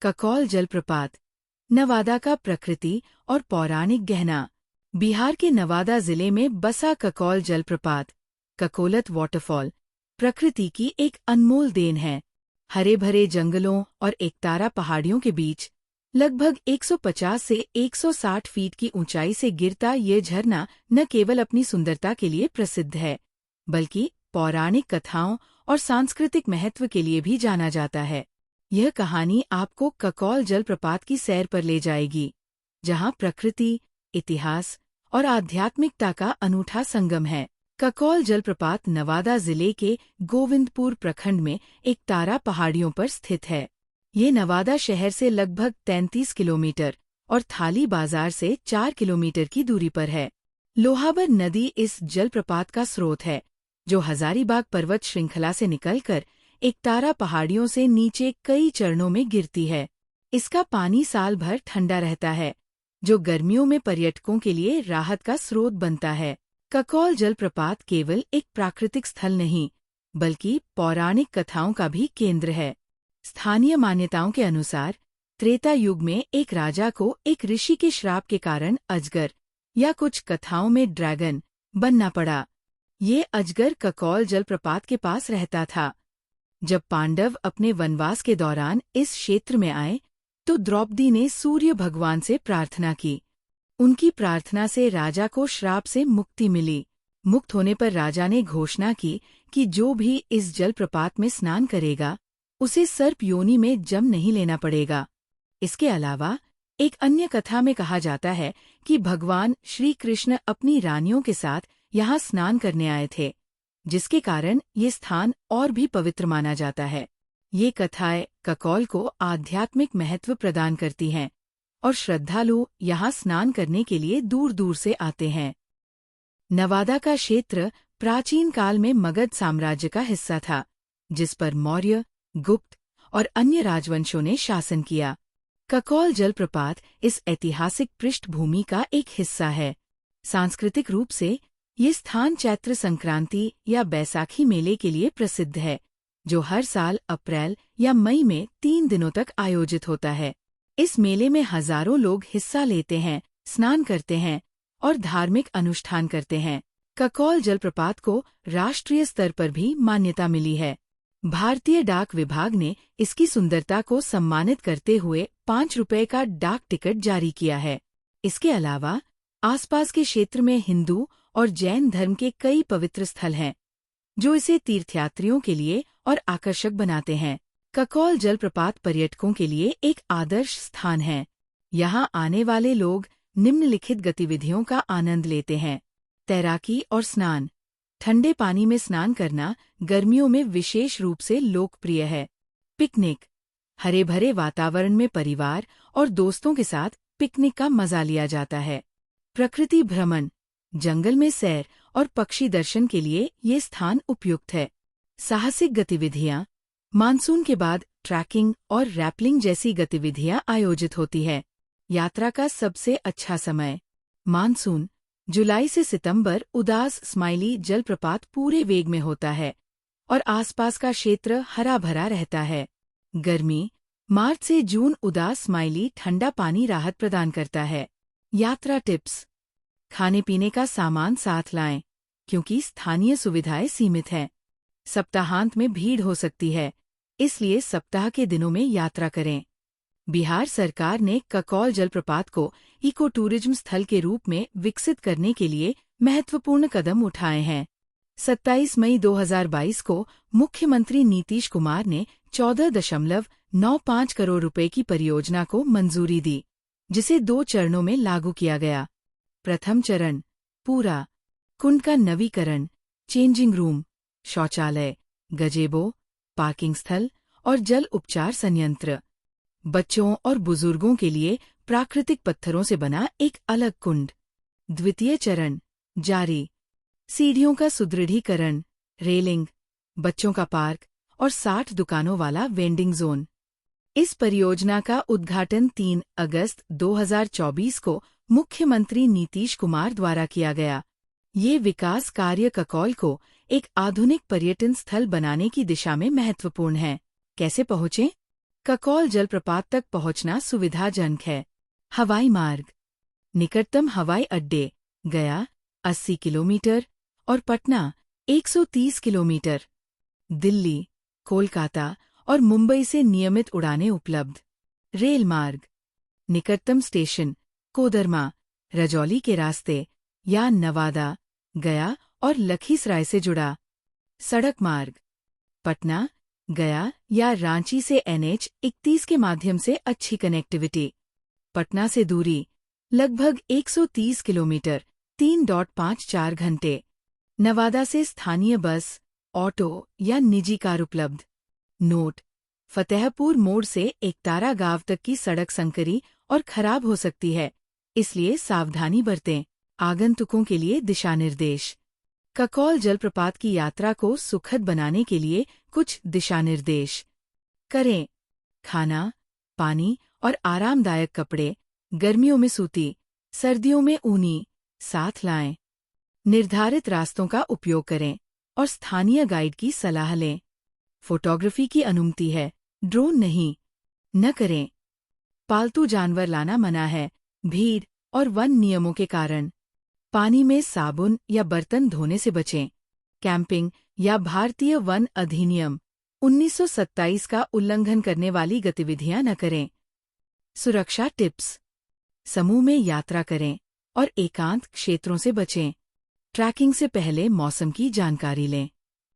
ककौल जलप्रपात, नवादा का प्रकृति और पौराणिक गहना। बिहार के नवादा जिले में बसा ककौल जलप्रपात, ककोलत वाटरफॉल, प्रकृति की एक अनमोल देन है। हरे भरे जंगलों और एकतारा पहाड़ियों के बीच लगभग 150 से 160 फीट की ऊंचाई से गिरता ये झरना न केवल अपनी सुंदरता के लिए प्रसिद्ध है, बल्कि पौराणिक कथाओं और सांस्कृतिक महत्व के लिए भी जाना जाता है। यह कहानी आपको ककौल जलप्रपात की सैर पर ले जाएगी, जहां प्रकृति, इतिहास और आध्यात्मिकता का अनूठा संगम है। ककौल जलप्रपात नवादा जिले के गोविंदपुर प्रखंड में एकतारा पहाड़ियों पर स्थित है। ये नवादा शहर से लगभग 33 किलोमीटर और थाली बाजार से 4 किलोमीटर की दूरी पर है। लोहाबर नदी इस जलप्रपात का स्रोत है, जो हजारीबाग पर्वत श्रृंखला से निकलकर एकतारा पहाड़ियों से नीचे कई चरणों में गिरती है। इसका पानी साल भर ठंडा रहता है, जो गर्मियों में पर्यटकों के लिए राहत का स्रोत बनता है। ककौल जलप्रपात केवल एक प्राकृतिक स्थल नहीं, बल्कि पौराणिक कथाओं का भी केंद्र है। स्थानीय मान्यताओं के अनुसार त्रेता युग में एक राजा को एक ऋषि के श्राप के कारण अजगर, या कुछ कथाओं में ड्रैगन, बनना पड़ा। ये अजगर ककौल जलप्रपात के पास रहता था। जब पांडव अपने वनवास के दौरान इस क्षेत्र में आए, तो द्रौपदी ने सूर्य भगवान से प्रार्थना की। उनकी प्रार्थना से राजा को श्राप से मुक्ति मिली। मुक्त होने पर राजा ने घोषणा की कि जो भी इस जलप्रपात में स्नान करेगा, उसे सर्प योनि में जन्म नहीं लेना पड़ेगा। इसके अलावा एक अन्य कथा में कहा जाता है कि भगवान श्री कृष्ण अपनी रानियों के साथ यहाँ स्नान करने आए थे, जिसके कारण ये स्थान और भी पवित्र माना जाता है। ये कथाएं ककौल को आध्यात्मिक महत्व प्रदान करती हैं और श्रद्धालु यहाँ स्नान करने के लिए दूर दूर से आते हैं। नवादा का क्षेत्र प्राचीन काल में मगध साम्राज्य का हिस्सा था, जिस पर मौर्य, गुप्त और अन्य राजवंशों ने शासन किया। ककौल जलप्रपात इस ऐतिहासिक पृष्ठभूमि का एक हिस्सा है। सांस्कृतिक रूप से ये स्थान चैत्र संक्रांति या बैसाखी मेले के लिए प्रसिद्ध है, जो हर साल अप्रैल या मई में 3 दिनों तक आयोजित होता है। इस मेले में हजारों लोग हिस्सा लेते हैं, स्नान करते हैं और धार्मिक अनुष्ठान करते हैं। ककौल जलप्रपात को राष्ट्रीय स्तर पर भी मान्यता मिली है। भारतीय डाक विभाग ने इसकी सुंदरता को सम्मानित करते हुए 5 रुपये का डाक टिकट जारी किया है। इसके अलावा आसपास के क्षेत्र में हिंदू और जैन धर्म के कई पवित्र स्थल हैं, जो इसे तीर्थयात्रियों के लिए और आकर्षक बनाते हैं। ककौल जलप्रपात पर्यटकों के लिए एक आदर्श स्थान है। यहाँ आने वाले लोग निम्नलिखित गतिविधियों का आनंद लेते हैं: तैराकी और स्नान। ठंडे पानी में स्नान करना गर्मियों में विशेष रूप से लोकप्रिय है। पिकनिक। हरे भरे वातावरण में परिवार और दोस्तों के साथ पिकनिक का मजा लिया जाता है। प्रकृति भ्रमण। जंगल में सैर और पक्षी दर्शन के लिए ये स्थान उपयुक्त है। साहसिक गतिविधियाँ। मानसून के बाद ट्रैकिंग और रैपलिंग जैसी गतिविधियाँ आयोजित होती है। यात्रा का सबसे अच्छा समय। मानसून, जुलाई से सितंबर। उदास स्माइली जलप्रपात पूरे वेग में होता है और आसपास का क्षेत्र हरा भरा रहता है। गर्मी, मार्च से जून। उदास स्माइली ठंडा पानी राहत प्रदान करता है। यात्रा टिप्स। खाने पीने का सामान साथ लाएं, क्योंकि स्थानीय सुविधाएं सीमित हैं। सप्ताहांत में भीड़ हो सकती है, इसलिए सप्ताह के दिनों में यात्रा करें। बिहार सरकार ने ककौल जलप्रपात को इको टूरिज्म स्थल के रूप में विकसित करने के लिए महत्वपूर्ण कदम उठाए हैं। 27 मई 2022 को मुख्यमंत्री नीतीश कुमार ने 14.95 करोड़ रुपए की परियोजना को मंजूरी दी, जिसे 2 चरणों में लागू किया गया। प्रथम चरण पूरा। कुंड का नवीकरण, चेंजिंग रूम, शौचालय, गजेबो, पार्किंग स्थल और जल उपचार संयंत्र। बच्चों और बुजुर्गों के लिए प्राकृतिक पत्थरों से बना एक अलग कुंड। द्वितीय चरण जारी। सीढ़ियों का सुदृढ़ीकरण, रेलिंग, बच्चों का पार्क और 60 दुकानों वाला वेंडिंग जोन। इस परियोजना का उद्घाटन 3 अगस्त 2024 को मुख्यमंत्री नीतीश कुमार द्वारा किया गया। ये विकास कार्य ककौल को एक आधुनिक पर्यटन स्थल बनाने की दिशा में महत्वपूर्ण है। कैसे पहुँचें? ककौल जलप्रपात तक पहुंचना सुविधाजनक है। हवाई मार्ग। निकटतम हवाई अड्डे गया 80 किलोमीटर और पटना 130 किलोमीटर। दिल्ली, कोलकाता और मुंबई से नियमित उड़ानें उपलब्ध। रेल मार्ग। निकटतम स्टेशन कोदरमा, रजौली के रास्ते या नवादा, गया और लखीसराय से जुड़ा। सड़क मार्ग। पटना, गया या रांची से NH 31 के माध्यम से अच्छी कनेक्टिविटी। पटना से दूरी लगभग 130 किलोमीटर 3.54 घंटे। नवादा से स्थानीय बस, ऑटो या निजी कार उपलब्ध। नोट: फतेहपुर मोड़ से एकतारा गांव तक की सड़क संकरी और खराब हो सकती है, इसलिए सावधानी बरतें। आगंतुकों के लिए दिशा निर्देश। ककौल जलप्रपात की यात्रा को सुखद बनाने के लिए कुछ दिशा निर्देश करें। खाना, पानी और आरामदायक कपड़े गर्मियों में सूती, सर्दियों में ऊनी साथ लाएं। निर्धारित रास्तों का उपयोग करें और स्थानीय गाइड की सलाह लें। फोटोग्राफी की अनुमति है, ड्रोन नहीं। न करें। पालतू जानवर लाना मना है, भीड़ और वन नियमों के कारण। पानी में साबुन या बर्तन धोने से बचें। कैंपिंग या भारतीय वन अधिनियम 1927 का उल्लंघन करने वाली गतिविधियां न करें। सुरक्षा टिप्स। समूह में यात्रा करें और एकांत क्षेत्रों से बचें। ट्रैकिंग से पहले मौसम की जानकारी लें।